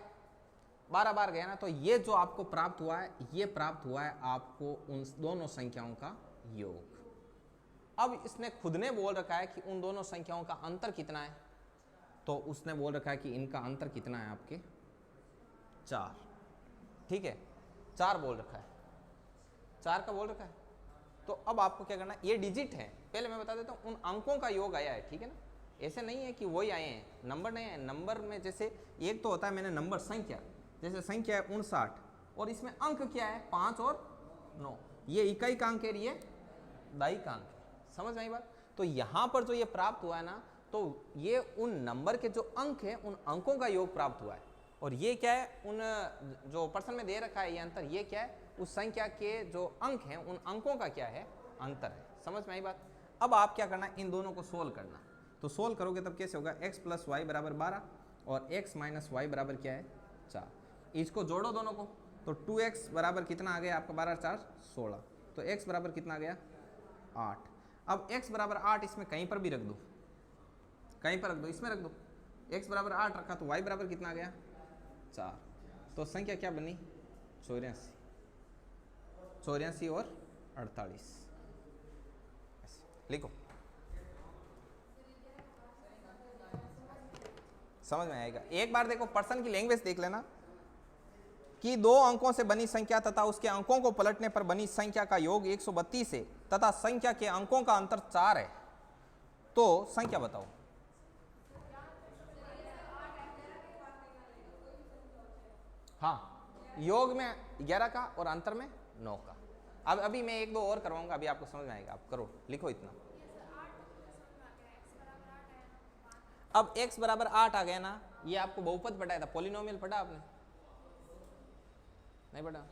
12 बार गया ना, तो ये जो आपको प्राप्त हुआ है, ये प्राप्त हुआ है आपको उन दोनों संख्याओं का योग। अब इसने खुद ने बोल रखा है कि उन दोनों संख्याओं का अंतर कितना है, तो उसने बोल रखा है कि इनका अंतर कितना है आपके? 4, ठीक है। 4 बोल रखा है, 4 का बोल रखा है। तो अब आपको क्या करना है, ये डिजिट है, पहले मैं बता देता हूँ, उन अंकों का योग आया है, ठीक है ना। ऐसे नहीं है कि वही आए हैं, नंबर नहीं है। नंबर में जैसे एक तो होता है, मैंने नंबर संख्या, जैसे संख्या है 59 और इसमें अंक क्या है? 5 और 9, ये इकाई का अंक है, ये दाई का अंक है। समझ में आई बात? तो यहां पर जो ये प्राप्त हुआ है ना, तो ये उन नंबर के जो अंक है, उन अंकों का योग प्राप्त हुआ है। और ये क्या है? उन जो पर्सन में दे रखा है ये अंतर, ये क्या है? उस संख्या के जो अंक हैं, उन अंकों का क्या है? अंतर है। समझ में आई बात? अब आप क्या करना है, इन दोनों को सोल्व करना। तो सोल्व करोगे तब कैसे होगा? x प्लस वाई बराबर 12 और x माइनस वाई बराबर क्या है? 4। इसको जोड़ो दोनों को, तो 2x बराबर कितना आ गया आपका? 12 4 16। तो x बराबर कितना आ गया? 8। अब x बराबर 8 इसमें कहीं पर भी रख दो, कहीं पर रख दो, इसमें रख दो। x बराबर 8 रखा तो y बराबर कितना आ गया? 4। तो संख्या क्या बनी? 84। 84 और 48 लिखो। समझ में आएगा? एक बार देखो, पर्सन की लैंग्वेज देख लेना कि दो अंकों से बनी संख्या तथा उसके अंकों को पलटने पर बनी संख्या का योग 132 है तथा संख्या के अंकों का अंतर 4 है, तो संख्या बताओ। हाँ, योग में 11 का और अंतर में 9 का। अब अभी मैं एक दो और करवाऊंगा, अभी आपको समझ में आएगा। आप करो, लिखो इतना। अब x बराबर 8 आ गया ना, ये आपको बहुपद पढ़ाया था, पॉलिनोमियल पढ़ा आपने? नहीं पढ़ा?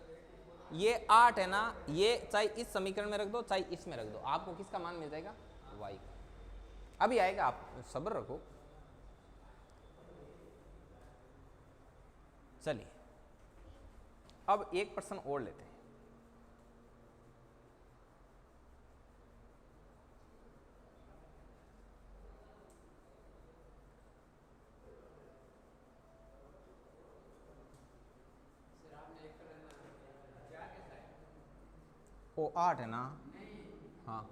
ये 8 है ना, ये चाहे इस समीकरण में रख दो चाहे इसमें रख दो, आपको किसका मान मिल जाएगा? y का। अभी आएगा, आप सब्र रखो। चलिए अब एक पर्सन और लेते हैं। वो 8 है ना? हाँ,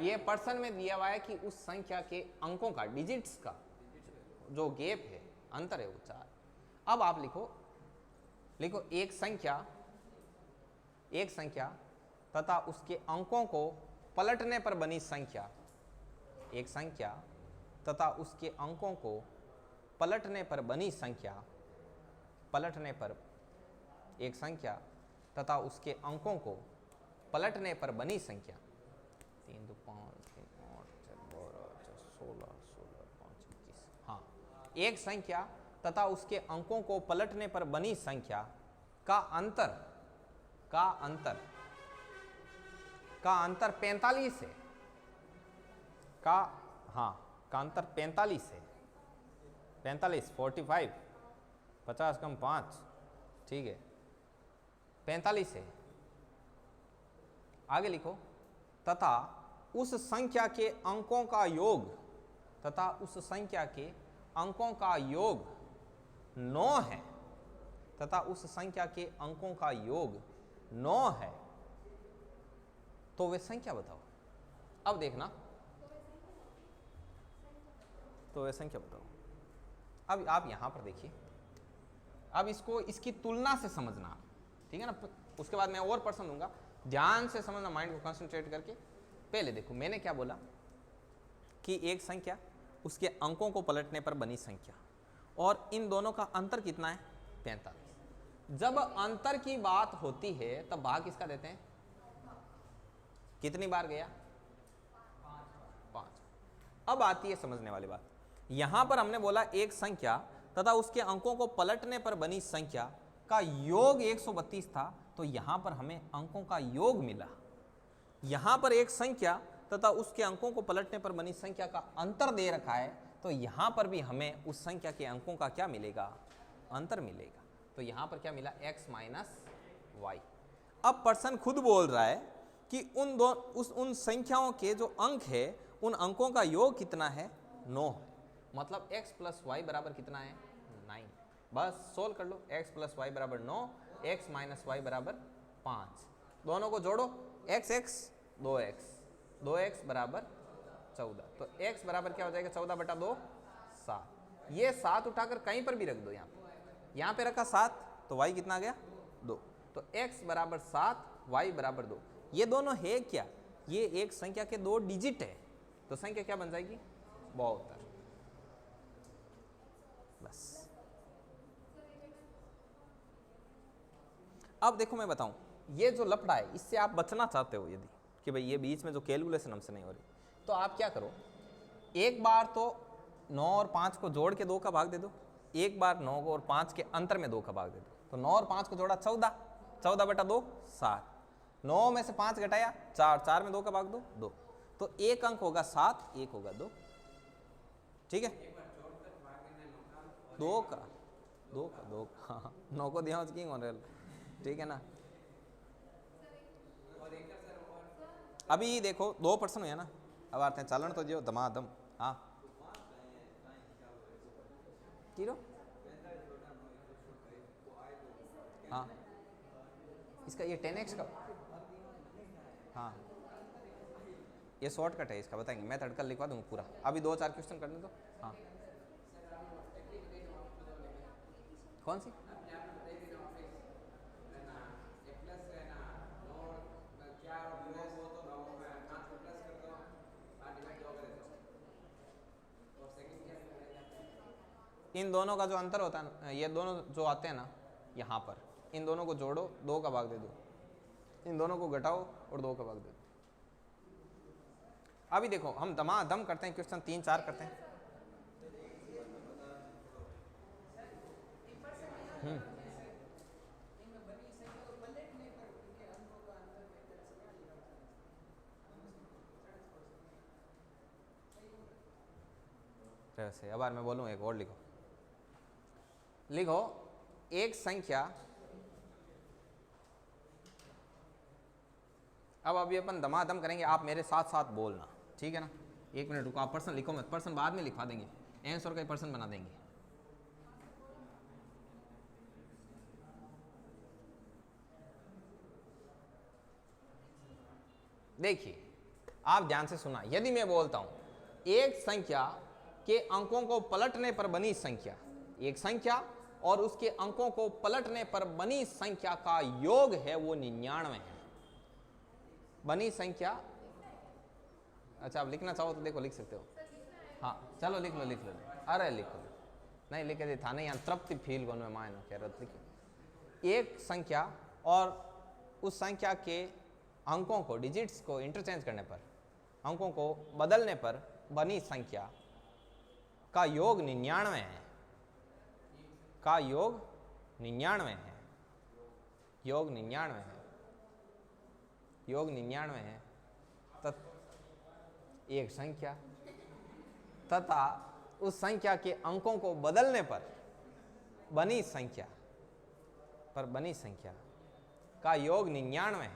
ये पर्सन में दिया हुआ है कि उस संख्या के अंकों का, डिजिट्स का जो गैप है, अंतर है, वो 4। अब आप लिखो एक संख्या तथा उसके अंकों को पलटने पर बनी संख्या, एक संख्या तथा उसके अंकों को पलटने पर बनी संख्या, पलटने पर एक संख्या तथा उसके अंकों को पलटने पर बनी संख्या, 3 2 5 3 8 4 12 16 5 21, हाँ, एक संख्या तथा उसके अंकों को पलटने पर बनी संख्या का अंतर 45 है, का अंतर 45 है, 45 45, 50 कम 5, ठीक है, 45 है। आगे लिखो, तथा उस संख्या के अंकों का योग, तथा उस संख्या के अंकों का योग 9 है, तथा उस संख्या के अंकों का योग 9 है, तो वे संख्या बताओ। अब देखना, तो वे संख्या बताओ। अब आप यहां पर देखिए, अब इसको इसकी तुलना से समझना, ठीक है ना? उसके बाद मैं और पर्सन दूंगा, ध्यान से समझना, माइंड को कंसंट्रेट करके। पहले देखो मैंने क्या बोला कि एक संख्या उसके अंकों को पलटने पर बनी संख्या, और इन दोनों का अंतर कितना है? 45। जब अंतर की बात होती है तब भाग किसका देते हैं? कितनी बार गया? 5। अब आती है समझने वाली बात। यहां पर हमने बोला एक संख्या तथा उसके अंकों को पलटने पर बनी संख्या का योग 132 था, तो यहां पर हमें अंकों का योग मिला। यहां पर एक संख्या तथा उसके अंकों को पलटने पर बनी संख्या का अंतर दे रखा है, तो यहां पर भी हमें उस संख्या के अंकों का क्या मिलेगा? अंतर मिलेगा। तो यहां पर क्या मिला? x minus y. अब पर्सन खुद बोल रहा है कि उन संख्याओं के जो अंक है, उन अंकों का योग कितना है? 9 है। मतलब x प्लस वाई बराबर कितना है? 9। बस सोल्व कर लो। x प्लस वाई बराबर 9, x माइनस वाई बराबर 5। दोनों को जोड़ो, x 2x बराबर 14। तो x बराबर क्या हो जाएगा? 14 बटा 2 7। ये 7 उठाकर कहीं पर भी रख दो। यहाँ पे रखा 7, तो y कितना आ गया? 2। तो x बराबर 7, y बराबर 2। ये दोनों है क्या? ये एक संख्या के 2 डिजिट है, तो संख्या क्या बन जाएगी? 72। बस। अब देखो मैं बताऊं, ये जो लफड़ा है इससे आप बचना चाहते हो, यदि कि भाई ये बीच में जो कैलकुलेशन हमसे नहीं हो रही, तो आप क्या करो, एक बार तो 9 और 5 को जोड़ के 2 का भाग दे दो, एक बार 9 और 5 के अंतर में 2 का भाग दे दो। तो 9 और 5 को जोड़ा 14, 14 बटा 2 7। 9 में से 5 घटाया 4, 4 में 2 का भाग दो 2। तो एक अंक होगा 7, एक होगा 2। ठीक है, 2 का 9 को दिया किंग हो रहा, ठीक है ना? अभी देखो 2 पर्सन हुए ना, अब आते हैं चालन तो जो दमादम। हाँ कीरो, हाँ इसका ये 10x का, हाँ ये शॉर्टकट है इसका, बताएंगे। मैं तड़का लिखवा दूंगा पूरा। अभी 2-4 क्वेश्चन करने दो। हाँ कौन सी? इन दोनों का जो अंतर होता है, ये दोनों जो आते हैं ना यहाँ पर, इन दोनों को जोड़ो, 2 का भाग दे दो, इन दोनों को घटाओ और 2 का भाग दे दो। अभी देखो हम दमादम करते हैं, क्वेश्चन 3-4 करते हैं। वैसे अब मैं बोलूँ एक और लिखो एक संख्या, अब अभी अपन दमादम करेंगे, आप मेरे साथ साथ बोलना, ठीक है ना? 1 मिनट रुको, आप पर्सन लिखो मत, पर्सन बाद में लिखवा देंगे, आंसर का पर्सन बना देंगे। देखिए आप ध्यान से सुना, यदि मैं बोलता हूं एक संख्या के अंकों को पलटने पर बनी संख्या, एक संख्या और उसके अंकों को पलटने पर बनी संख्या का योग है वो 99 है। बनी संख्या, अच्छा आप लिखना चाहो तो देखो लिख सकते हो। हाँ चलो लिख लो लिख लो, अरे लिखो, नहीं लिखे था नहीं, तृप्ति फील को मायनो कह रहे थे। एक संख्या और उस संख्या के अंकों को, डिजिट्स को इंटरचेंज करने पर, अंकों को बदलने पर बनी संख्या का योग 99 है, का योग 99 है, योग 99 है, योग 99 है। एक संख्या तथा उस संख्या के अंकों को बदलने पर बनी संख्या का योग 99 है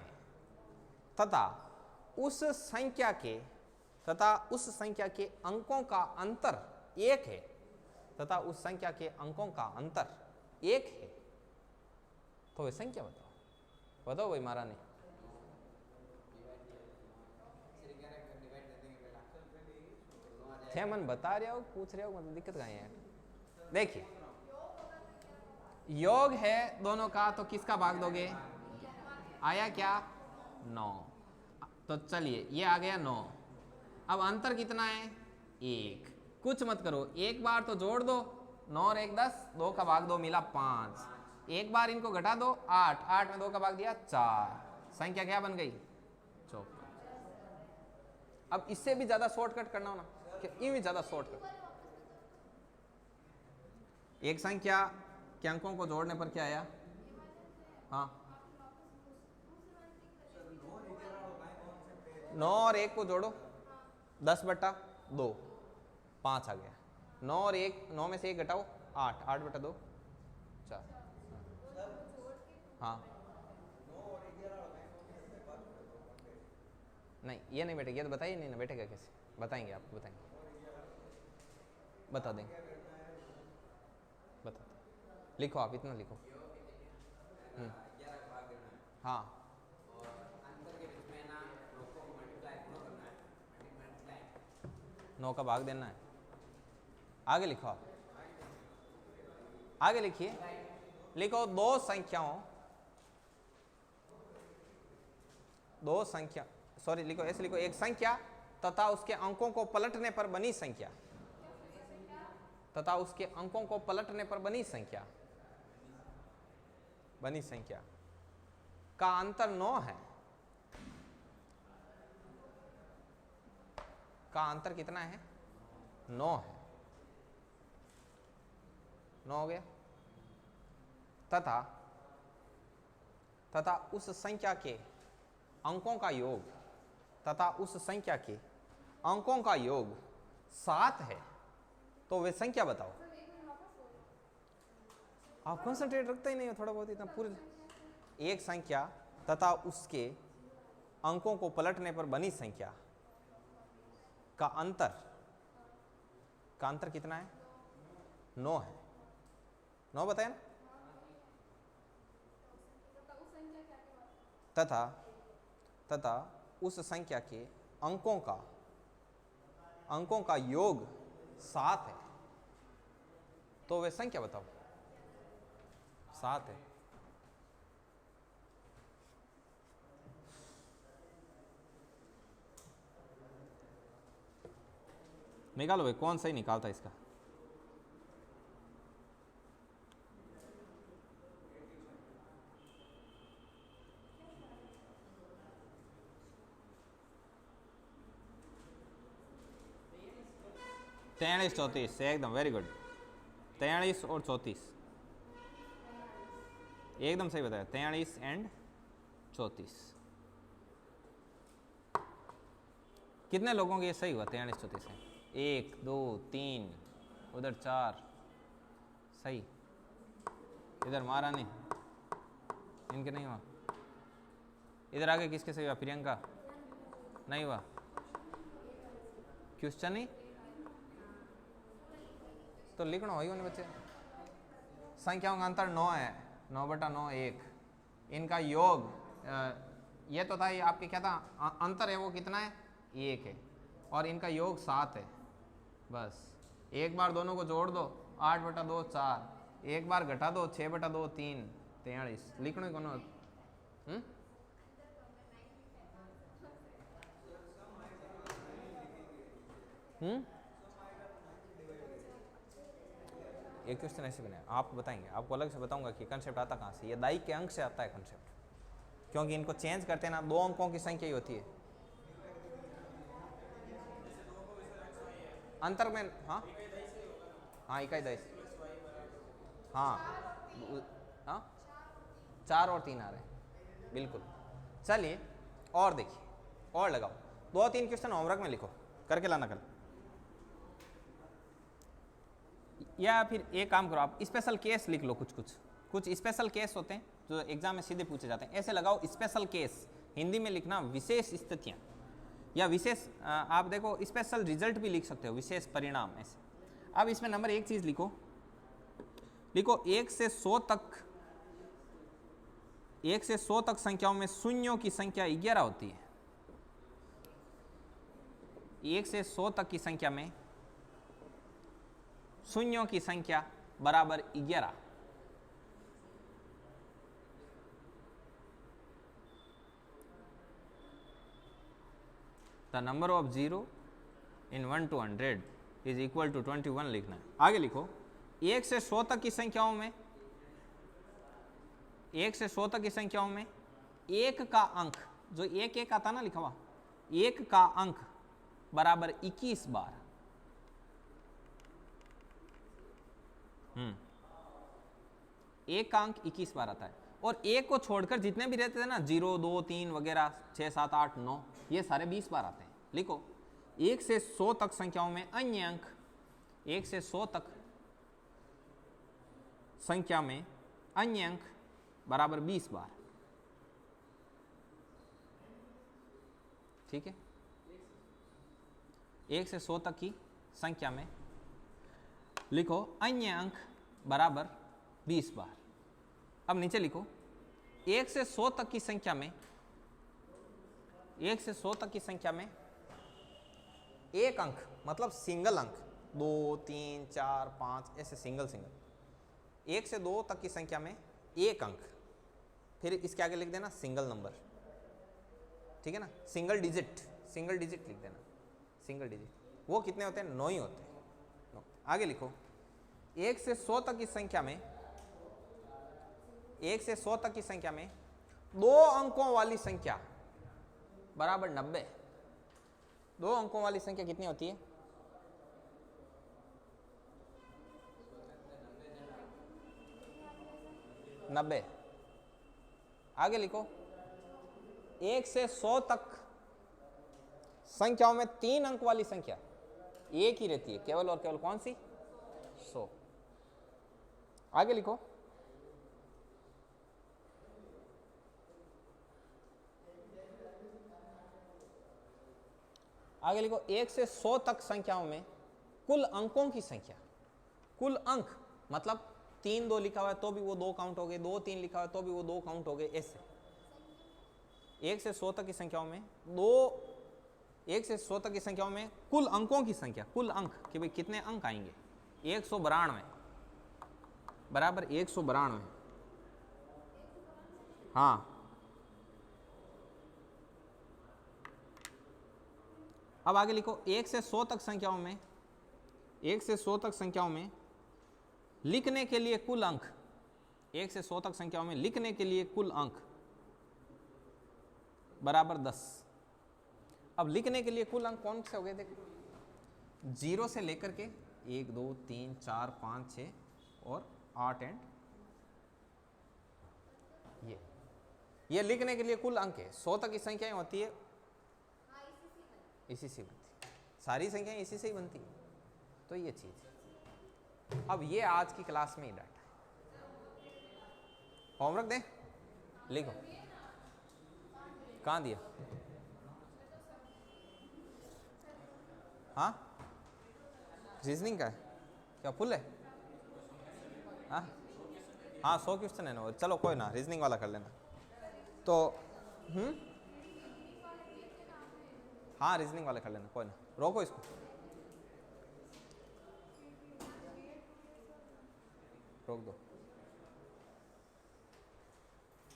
तथा उस संख्या के अंकों का अंतर 1 है, तथा उस संख्या के अंकों का अंतर 1 है। तो वे संख्या बताओ भाई महारानी। थे मन बता रहे हो, पूछ रहे हो, मतलब दिक्कत कहाँ है? देखिए योग है दोनों का, तो किसका भाग दोगे? आया क्या? 9। तो चलिए ये आ गया 9। अब अंतर कितना है? 1। कुछ मत करो, एक बार तो जोड़ दो, 9 और 1 10, 2 का भाग 2 मिला 5। एक बार इनको घटा दो, 8, 8 में 2 का भाग दिया 4, संख्या क्या बन गई? 54। अब इससे भी ज्यादा शॉर्टकट करना हो ना, ये भी ज्यादा शॉर्टकट। एक संख्या के अंकों को जोड़ने पर क्या आया? हाँ 9 और 1 को जोड़ो, 10/2, 5 आ गया। 9 और 1, 9 में से 1 घटाओ, 8, 8/2, 4। हाँ नहीं ये नहीं बैठेगा, ये तो बताइए नहीं ना बैठेगा कैसे? बताएंगे आपको, बताएंगे, बता देंगे, बता। लिखो आप, इतना लिखो। हाँ 9 का भाग देना है। आगे लिखो आप, आगे लिखिए, लिखो दो संख्या, सॉरी लिखो ऐसे लिखो, एक संख्या तथा उसके अंकों को पलटने पर बनी संख्या, तथा उसके अंकों को पलटने पर बनी संख्या का अंतर 9 है। का अंतर कितना है? 9 है। 9 हो गया। तथा उस संख्या के अंकों का योग, तथा उस संख्या के अंकों का योग 7 है। तो वे संख्या बताओ। आप कंसंट्रेट रखते ही नहीं हो थोड़ा बहुत, इतना पूरे। एक संख्या तथा उसके अंकों को पलटने पर बनी संख्या का अंतर कितना है? 9 है। 9 बताया ना। तथा उस संख्या के अंकों का योग 7 है। तो वे संख्या बताओ। 7 है। निकालो भाई, कौन सही निकालता इसका? तेईस 34 एकदम वेरी गुड। 43 और 34 एकदम सही बताया। 43 एंड 34 कितने लोगों के ये सही हुआ? 43 34 है। 1 2 3 उधर 4 सही, इधर मारा नहीं, इनके नहीं हुआ। इधर आगे किसके सही हुआ? प्रियंका नहीं हुआ। क्वेश्चन नहीं तो लिखना हो ही उन्हें बच्चे। संख्याओं का अंतर 9 है। 9/9 1। इनका योग ये तो था, ये आपके क्या था, अंतर है वो कितना है, 1 है, और इनका योग 7 है। बस एक बार दोनों को जोड़ दो, 8/2 4, एक बार घटा दो, 6/2 3, 43 लिखने को ना। ये क्वेश्चन ऐसे बने, आप बताएंगे, आपको अलग से बताऊंगा कि कंसेप्ट आता कहाँ से। ये दाई के अंक से आता है कंसेप्ट, क्योंकि इनको चेंज करते हैं ना, 2 अंकों की संख्या ही होती है अंतर में। हाँ हाँ, इकाई दाई से, हाँ हाँ, 4 और 3 आ रहे हैं, बिल्कुल। चलिए और देखिए, और लगाओ 2-3 क्वेश्चन होमवर्क में लिखो, करके लाना कल। या फिर एक काम करो, आप स्पेशल केस लिख लो, कुछ स्पेशल केस होते हैं जो एग्जाम में सीधे पूछे जाते हैं, ऐसे लगाओ स्पेशल केस, हिंदी में लिखना विशेष स्थितियां, या विशेष, आप देखो स्पेशल रिजल्ट भी लिख सकते हो, विशेष परिणाम ऐसे। अब इसमें नंबर 1 चीज लिखो 1 से 100 तक, 1 से 100 तक संख्याओं में शून्यों की संख्या 11 होती है। 1 से 100 तक की संख्या में शून्यों की संख्या बराबर 11। The number of 0 in 1 to 100 is equal to 21 लिखना है। आगे लिखो 1 से 100 तक की संख्याओं में, 1 से 100 तक की संख्याओं में 1 का अंक, जो 1 आता ना लिखा हुआ, 1 का अंक बराबर 21 बार। 1 का अंक 21 बार आता है, और 1 को छोड़कर जितने भी रहते थे ना, 0 2 3 वगैरह, 6 7 8 9, ये सारे 20 बार आते हैं। लिखो 1 से 100 तक संख्याओं में अन्य अंक, 1 से 100 तक संख्या में अन्य अंक बराबर 20 बार। ठीक है, 1 से 100 तक की संख्या में लिखो अन्य अंक बराबर 20 बार। अब नीचे लिखो 1 से 100 तक की संख्या में, 1 से 100 तक की संख्या में एक अंक, मतलब सिंगल अंक, 2 3 4 5 ऐसे सिंगल। 1 से 2 तक की संख्या में एक अंक, फिर इसके आगे लिख देना सिंगल नंबर, ठीक है ना, सिंगल डिजिट लिख देना, सिंगल डिजिट। वो कितने होते हैं, 9 ही होते हैं। आगे लिखो 1 से 100 तक की संख्या में, 1 से 100 तक की संख्या में 2 अंकों वाली संख्या बराबर 90। 2 अंकों वाली संख्या कितनी होती है, 90। आगे लिखो 1 से 100 तक संख्याओं में 3 अंक वाली संख्या एक ही रहती है, केवल और केवल कौन सी, 100। आगे लिखो आगे लिखो 1 से 100 तक संख्याओं में कुल अंकों की संख्या, कुल अंक मतलब 3 2 लिखा हुआ है तो भी वो 2 काउंट हो गए, 2 3 लिखा हुआ है तो भी वो 2 काउंट हो गए। ऐसे 1 से 100 तक की संख्याओं में 1 से 100 तक की संख्याओं में कुल अंकों की संख्या, कुल अंक कि भाई कितने अंक आएंगे, 192 बराबर 192। हाँ, अब आगे लिखो 1 से 100 तक संख्याओं में, 1 से 100 तक संख्याओं में लिखने के लिए कुल अंक, 1 से 100 तक संख्याओं में लिखने के लिए कुल अंक बराबर 10। अब लिखने के लिए कुल अंक कौन से हो गए, देखो 0 से लेकर के 1 2 3 4 5 6 और 8 एंड ये लिखने के लिए कुल अंक है। 100 तक की संख्याएं होती है इसी से बनती, सारी संख्याएं इसी से ही बनती है, तो ये चीज है। अब ये आज की क्लास में ही डाटा है, होमवर्क दें, लिखो। कहाँ दिया, हाँ रीजनिंग का है क्या, फुल है, हाँ हाँ 100 क्वेश्चन है ना, चलो कोई ना, रीजनिंग वाला कर लेना। तो हाँ रीजनिंग वाले कर लेना, कोई ना, रोको इसको। रोक दो।